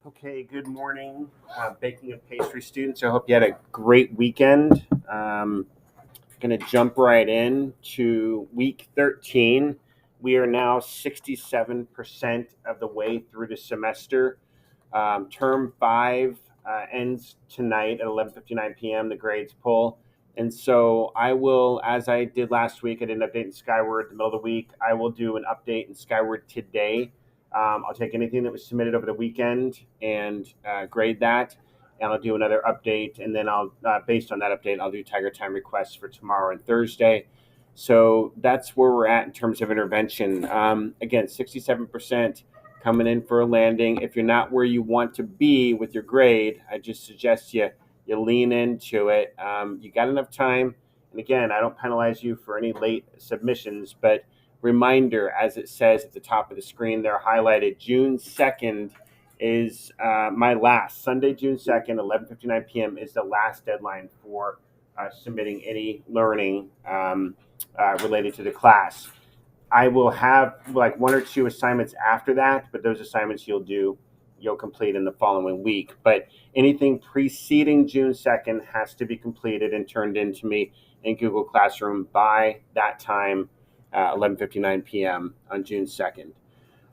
Okay, good morning, baking and pastry students. I hope you had a great weekend. Going to jump right in to week 13. We are now 67% of the way through the semester. Term 5 ends tonight at 11:59 p.m. The grades pull. And so I will, as I did last week, I did an update in Skyward in the middle of the week. I will do an update in Skyward today. I'll take anything that was submitted over the weekend and grade that. And I'll do another update. And then based on that update, I'll do Tiger Time requests for tomorrow and Thursday. So that's where we're at in terms of intervention. Again, 67% coming in for a landing. If you're not where you want to be with your grade, I just suggest you lean into it. You got enough time. And again, I don't penalize you for any late submissions, but reminder, as it says at the top of the screen, they're highlighted. June 2nd is my last Sunday, June 2nd, 11:59 p.m. is the last deadline for submitting any learning related to the class. I will have like one or two assignments after that, but those assignments you'll complete in the following week. But anything preceding June 2nd has to be completed and turned in to me in Google Classroom by that time, 11:59 p.m. on June 2nd.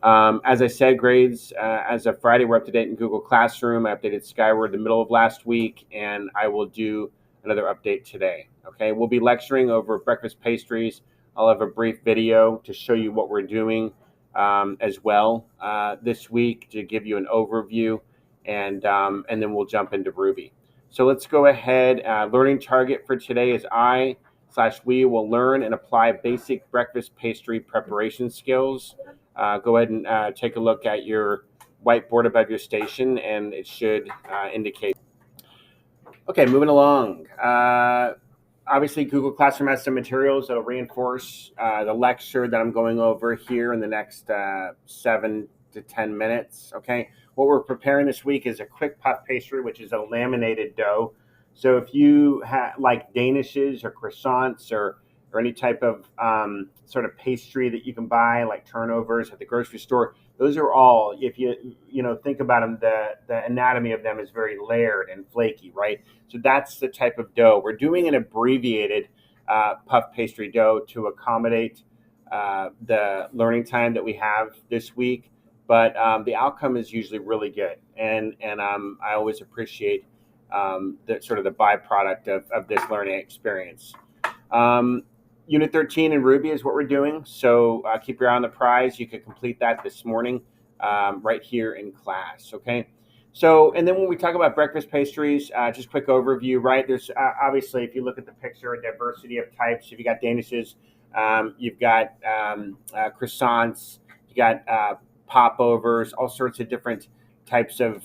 As I said, grades as of Friday were up to date in Google Classroom. I updated Skyward the middle of last week, and I will do another update today. Okay, we'll be lecturing over breakfast pastries. I'll have a brief video to show you what we're doing as well this week to give you an overview, and then we'll jump into Ruby. So let's go ahead. Learning target for today is I/we will learn and apply basic breakfast pastry preparation skills. Go ahead and take a look at your whiteboard above your station, and it should indicate. Okay, moving along. Obviously, Google Classroom has some materials that will reinforce the lecture that I'm going over here in the next 7 to 10 minutes. Okay, what we're preparing this week is a quick puff pastry, which is a laminated dough. So if you like danishes or croissants or any type of sort of pastry that you can buy, like turnovers at the grocery store, those are all, if you think about them, the anatomy of them is very layered and flaky, right? So that's the type of dough. We're doing an abbreviated puff pastry dough to accommodate the learning time that we have this week, but the outcome is usually really good, and I always appreciate the sort of the byproduct of this learning experience. Um, Unit 13 in Ruby is what we're doing, so keep your eye on the prize. You could complete that this morning right here in class, okay? So, and then when we talk about breakfast pastries, just quick overview, right? There's obviously, if you look at the picture, a diversity of types. If you got danishes, you've got croissants, you got popovers, all sorts of different types of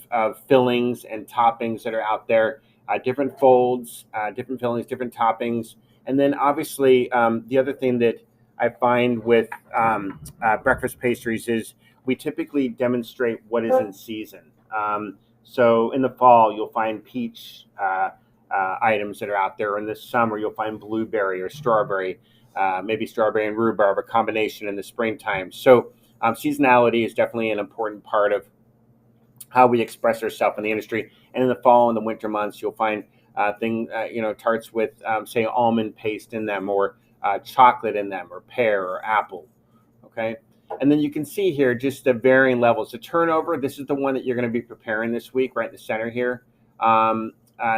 fillings and toppings that are out there, different folds, different fillings, different toppings. And then obviously, the other thing that I find with breakfast pastries is we typically demonstrate what is in season. So in the fall, you'll find peach items that are out there. In the summer, you'll find blueberry or strawberry, maybe strawberry and rhubarb, a combination in the springtime. So seasonality is definitely an important part of how we express ourselves in the industry. And in the fall and the winter months, you'll find tarts with, say, almond paste in them, or chocolate in them, or pear or apple. Okay. And then you can see here just the varying levels. The turnover, this is the one that you're going to be preparing this week, right in the center here.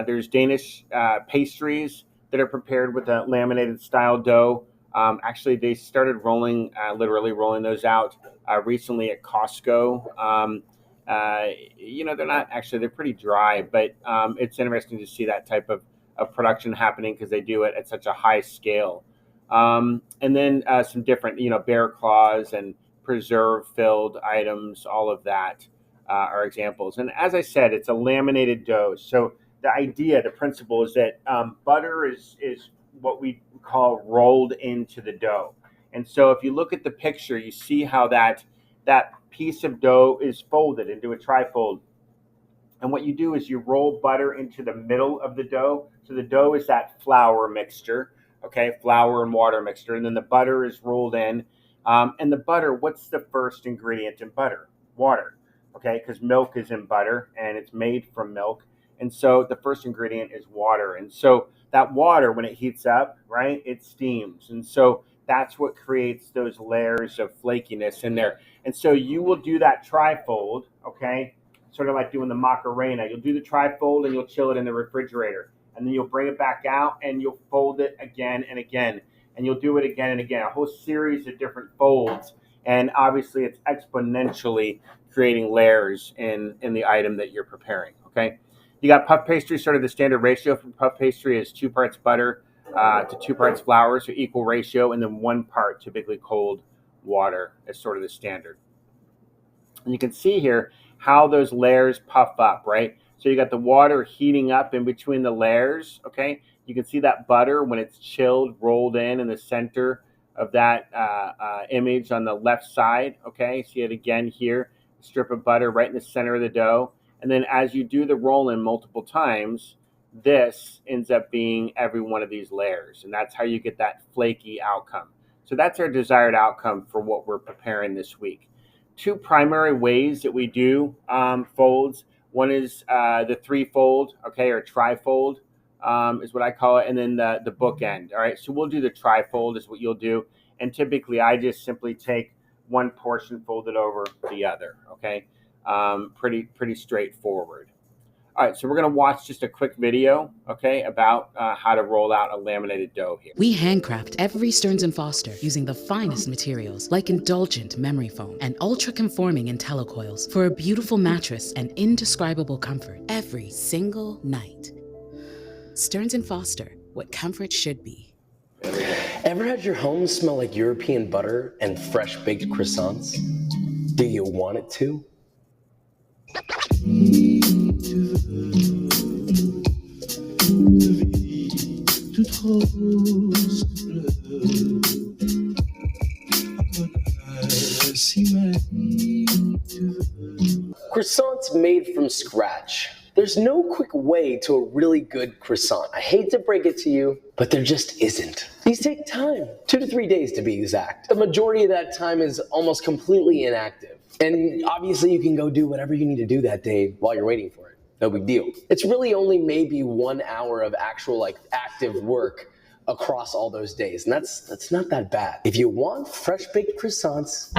There's Danish pastries that are prepared with a laminated style dough. Actually, they started literally rolling those out recently at Costco. They're not actually, they're pretty dry, but it's interesting to see that type of production happening because they do it at such a high scale. And then some different, bear claws and preserve filled items, all of that are examples. And as I said, it's a laminated dough. So the idea, the principle is that butter is what we call rolled into the dough. And so if you look at the picture, you see how that piece of dough is folded into a trifold. And what you do is you roll butter into the middle of the dough. So the dough is that flour mixture, okay, flour and water mixture. And then the butter is rolled in. And the butter, what's the first ingredient in butter? Water. okay, because milk is in butter and it's made from milk. And so the first ingredient is water. And so that water, when it heats up, right, it steams. And so that's what creates those layers of flakiness in there. And so you will do that trifold, okay, sort of like doing the Macarena. You'll do the trifold and you'll chill it in the refrigerator. And then you'll bring it back out and you'll fold it again and again. And you'll do it again and again, a whole series of different folds. And obviously, it's exponentially creating layers in the item that you're preparing, okay? You got puff pastry, sort of the standard ratio for puff pastry is 2 parts butter to 2 parts flour, so equal ratio, and then 1 part typically cold water is sort of the standard. And you can see here how those layers puff up, right? So you got the water heating up in between the layers, okay? You can see that butter when it's chilled, rolled in the center of that image on the left side, okay? See it again here, strip of butter right in the center of the dough. And then as you do the roll in multiple times, this ends up being every one of these layers. And that's how you get that flaky outcome. So that's our desired outcome for what we're preparing this week. 2 primary ways that we do folds. One is the 3-fold, okay, or trifold is what I call it, and then the bookend. All right, so we'll do the trifold is what you'll do, and typically I just simply take one portion, fold it over the other. Okay, pretty straightforward. All right, so we're going to watch just a quick video, okay, about how to roll out a laminated dough here. We handcraft every Stearns & Foster using the finest materials like indulgent memory foam and ultra-conforming IntelliCoils for a beautiful mattress and indescribable comfort every single night. Stearns & Foster, what comfort should be. Ever had your home smell like European butter and fresh baked croissants? Do you want it to? Croissants made from scratch. There's no quick way to a really good croissant. I hate to break it to you, but there just isn't. These take time, 2 to 3 days to be exact. The majority of that time is almost completely inactive. And obviously you can go do whatever you need to do that day while you're waiting for it. No big deal. It's really only maybe 1 hour of actual active work across all those days. And that's not that bad. If you want fresh baked croissants,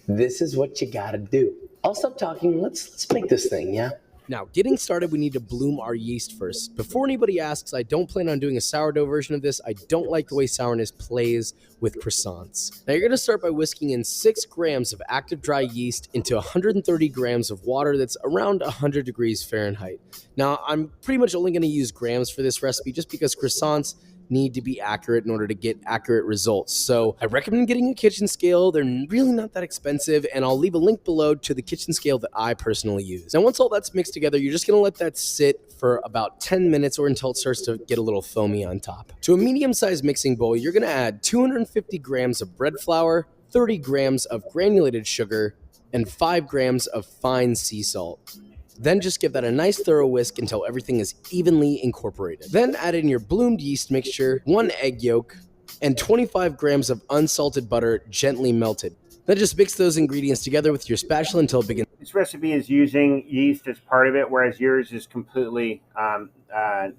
this is what you gotta do. I'll stop talking. Let's make this thing, yeah? Now, getting started, we need to bloom our yeast first. Before anybody asks, I don't plan on doing a sourdough version of this. I don't like the way sourness plays with croissants. Now, you're going to start by whisking in 6 grams of active dry yeast into 130 grams of water that's around 100 degrees Fahrenheit. Now, I'm pretty much only going to use grams for this recipe just because croissants need to be accurate in order to get accurate results. So I recommend getting a kitchen scale. They're really not that expensive, and I'll leave a link below to the kitchen scale that I personally use. Now, once all that's mixed together, you're just gonna let that sit for about 10 minutes or until it starts to get a little foamy on top. To a medium-sized mixing bowl, you're gonna add 250 grams of bread flour, 30 grams of granulated sugar, and 5 grams of fine sea salt. Then just give that a nice thorough whisk until everything is evenly incorporated. Then add in your bloomed yeast mixture, 1 egg yolk, and 25 grams of unsalted butter gently melted. Then just mix those ingredients together with your spatula until it begins. This recipe is using yeast as part of it, whereas yours is completely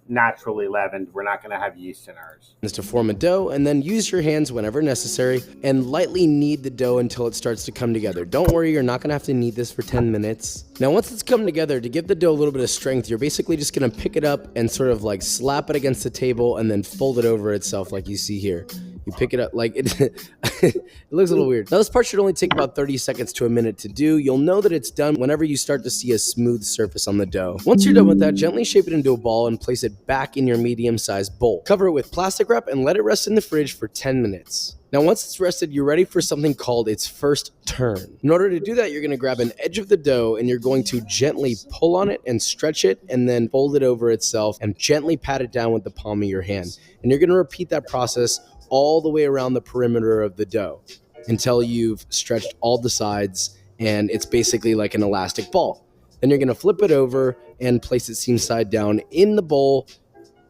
naturally leavened. We're not going to have yeast in ours. To form a dough, and then use your hands whenever necessary and lightly knead the dough until it starts to come together. Don't worry, you're not going to have to knead this for 10 minutes. Now, once it's come together, to give the dough a little bit of strength, you're basically just going to pick it up and sort of slap it against the table and then fold it over itself like you see here. You pick it up like it, it looks a little weird. Now, this part should only take about 30 seconds to a minute to do. You'll know that it's done whenever you start to see a smooth surface on the dough. Once you're done with that, gently shape it into a ball and place it back in your medium-sized bowl. Cover it with plastic wrap and let it rest in the fridge for 10 minutes. Now, once it's rested, you're ready for something called its first turn. In order to do that, you're going to grab an edge of the dough and you're going to gently pull on it and stretch it and then fold it over itself and gently pat it down with the palm of your hand. And you're going to repeat that process all the way around the perimeter of the dough until you've stretched all the sides and it's basically like an elastic ball. Then you're going to flip it over and place it seam side down in the bowl,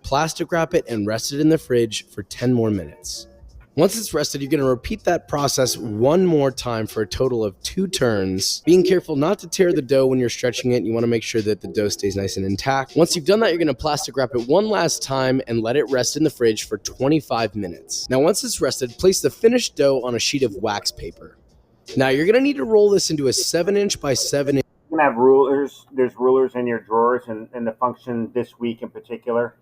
plastic wrap it, and rest it in the fridge for 10 more minutes. Once it's rested, you're going to repeat that process one more time for a total of 2 turns, being careful not to tear the dough when you're stretching it. You want to make sure that the dough stays nice and intact. Once you've done that, you're going to plastic wrap it one last time and let it rest in the fridge for 25 minutes. Now, once it's rested, place the finished dough on a sheet of wax paper. Now, you're going to need to roll this into a 7-inch by 7-inch. You can have rulers. There's rulers in your drawers, and the function this week in particular,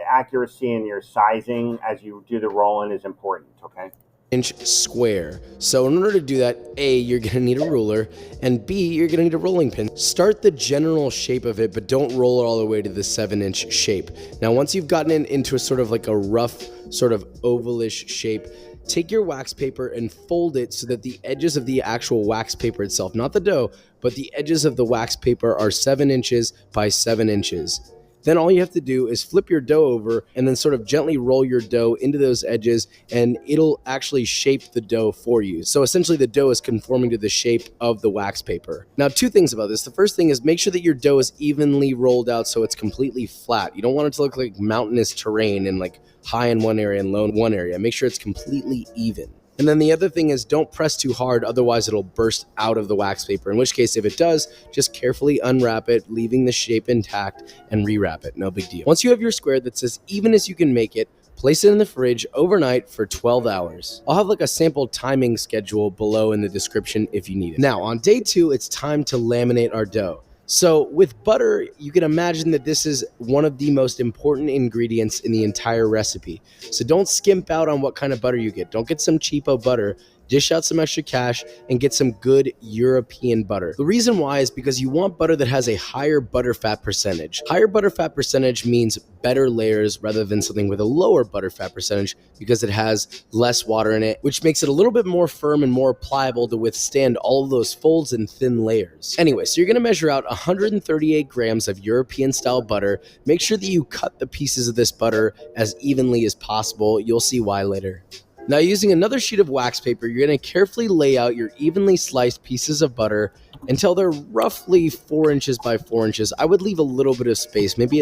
accuracy in your sizing as you do the rolling is important, okay? Inch square. So in order to do that, A, you're going to need a ruler, and B, you're going to need a rolling pin. Start the general shape of it, but don't roll it all the way to the 7-inch shape. Now, once you've gotten it into a sort of like a rough, sort of ovalish shape, take your wax paper and fold it so that the edges of the actual wax paper itself, not the dough, but the edges of the wax paper are 7 inches by 7 inches. Then all you have to do is flip your dough over and then sort of gently roll your dough into those edges, and it'll actually shape the dough for you. So essentially the dough is conforming to the shape of the wax paper. Now, 2 things about this. The first thing is make sure that your dough is evenly rolled out so it's completely flat. You don't want it to look like mountainous terrain and like high in one area and low in one area. Make sure it's completely even. And then the other thing is don't press too hard, otherwise it'll burst out of the wax paper. In which case, if it does, just carefully unwrap it, leaving the shape intact, and rewrap it. No big deal. Once you have your square that's as even as you can make it, place it in the fridge overnight for 12 hours. I'll have like a sample timing schedule below in the description if you need it. Now, on day 2, it's time to laminate our dough. So with butter, you can imagine that this is one of the most important ingredients in the entire recipe. So don't skimp out on what kind of butter you get. Don't get some cheapo butter. Dish out some extra cash and get some good European butter. The reason why is because you want butter that has a higher butterfat percentage. Higher butterfat percentage means better layers rather than something with a lower butterfat percentage because it has less water in it, which makes it a little bit more firm and more pliable to withstand all of those folds and thin layers. Anyway, so you're gonna measure out 138 grams of European style butter. Make sure that you cut the pieces of this butter as evenly as possible. You'll see why later. Now, using another sheet of wax paper, you're going to carefully lay out your evenly sliced pieces of butter until they're roughly 4 inches by 4 inches. I would leave a little bit of space, maybe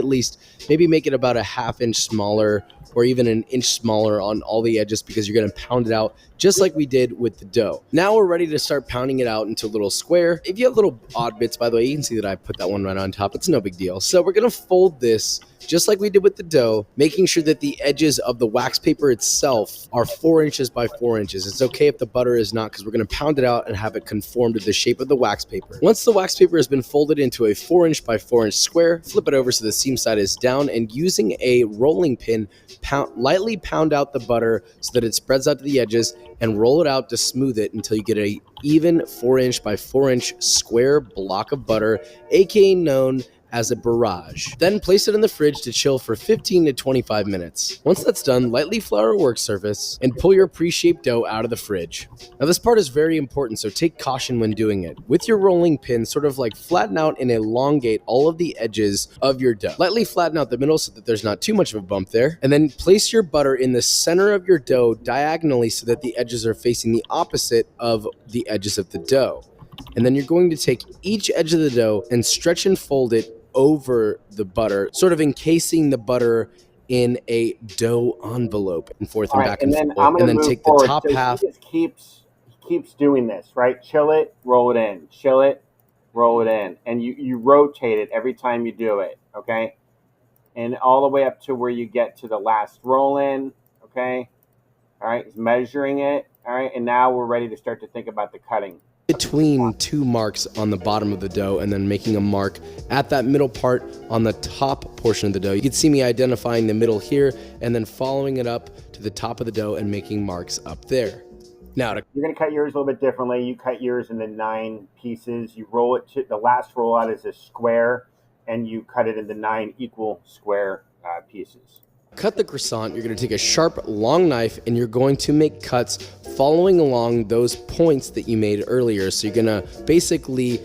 make it about a ½ inch smaller or even an inch smaller on all the edges because you're going to pound it out just like we did with the dough. Now we're ready to start pounding it out into a little square. If you have little odd bits, by the way, you can see that I put that one right on top. It's no big deal. So we're going to fold this just like we did with the dough, making sure that the edges of the wax paper itself are 4 inches by 4 inches. It's okay if the butter is not, because we're going to pound it out and have it conform to the shape of the wax paper. Once the wax paper has been folded into a 4-inch by 4-inch square, flip it over so the seam side is down, and using a rolling pin, lightly pound out the butter so that it spreads out to the edges, and roll it out to smooth it until you get a even 4-inch by 4-inch square block of butter, aka known as a barrage. Then place it in the fridge to chill for 15 to 25 minutes. Once that's done, lightly flour a work surface and pull your pre-shaped dough out of the fridge. Now this part is very important, so take caution when doing it. With your rolling pin, sort of like flatten out and elongate all of the edges of your dough. Lightly flatten out the middle so that there's not too much of a bump there, and then place your butter in the center of your dough diagonally so that the edges are facing the opposite of the edges of the dough. And then you're going to take each edge of the dough and stretch and fold it over the butter, sort of encasing the butter in a dough envelope and forth and back and forth, and then take the top half. He just keeps doing this, right? Chill it, roll it in, chill it, roll it in, and you rotate it every time you do it, okay? And all the way up to where you get to the last roll in, okay? All right, he's measuring it, all right, and now we're ready to start to think about the cutting. Between 2 marks on the bottom of the dough and then making a mark at that middle part on the top portion of the dough. You can see me identifying the middle here and then following it up to the top of the dough and making marks up there. Now, you're going to cut yours a little bit differently. You cut yours into 9 pieces. You roll it to the last roll out is a square, and you cut it into 9 equal square pieces. Cut the croissant. You're going to take a sharp, long knife, and you're going to make cuts following along those points that you made earlier. So you're going to basically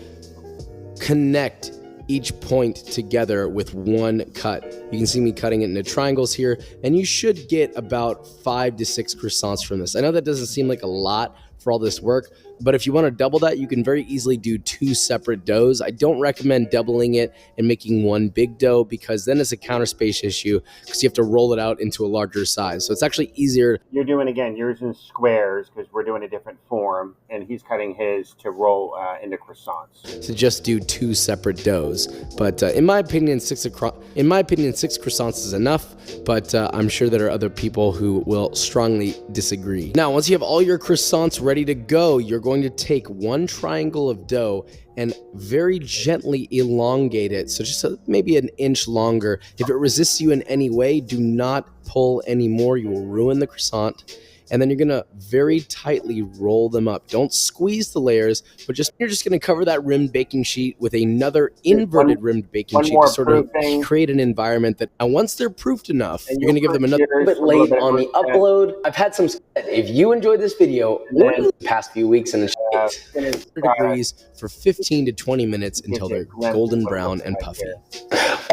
connect each point together with one cut. You can see me cutting it into triangles here, and you should get about 5 to 6 croissants from this. I know that doesn't seem like a lot for all this work. But if you want to double that, you can very easily do 2 separate doughs. I don't recommend doubling it and making one big dough, because then it's a counter space issue because you have to roll it out into a larger size. So it's actually easier. You're doing, again, yours in squares because we're doing a different form, and he's cutting his to roll into croissants. To just do 2 separate doughs. But in my opinion, 6 croissants is enough, but I'm sure there are other people who will strongly disagree. Now, once you have all your croissants ready to go, you're going to take 1 triangle of dough and very gently elongate it, so just maybe an inch longer. If it resists you in any way, do not pull anymore. You will ruin the croissant. And then you're gonna very tightly roll them up. Don't squeeze the layers, but you're just gonna cover that rimmed baking sheet with another inverted rimmed baking sheet to sort of create an environment that, and once they're proofed enough, you're gonna give them another bit late on the upload. I've had some. If you enjoyed this video, what do you the past few weeks in the shades? degrees for 15 to 20 minutes until they're golden brown and puffy.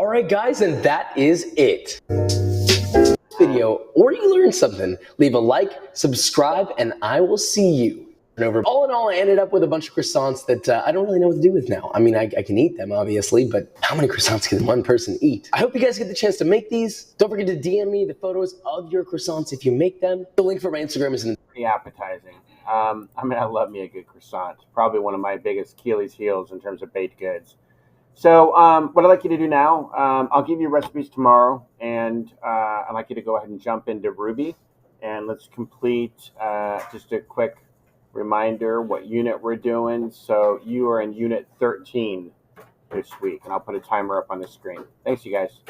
All right, guys, and that is it. Video, or you learned something, leave a like, subscribe, and I will see you. All in all, I ended up with a bunch of croissants that I don't really know what to do with now. I mean, I can eat them, obviously, but how many croissants can one person eat? I hope you guys get the chance to make these. Don't forget to DM me the photos of your croissants if you make them. The link for my Instagram is in the Pretty appetizing. I mean, I love me a good croissant. Probably one of my biggest Achilles heels in terms of baked goods. So what I'd like you to do now, I'll give you recipes tomorrow, and I'd like you to go ahead and jump into Ruby, and let's complete just a quick reminder what unit we're doing. So you are in unit 13 this week, and I'll put a timer up on the screen. Thanks, you guys.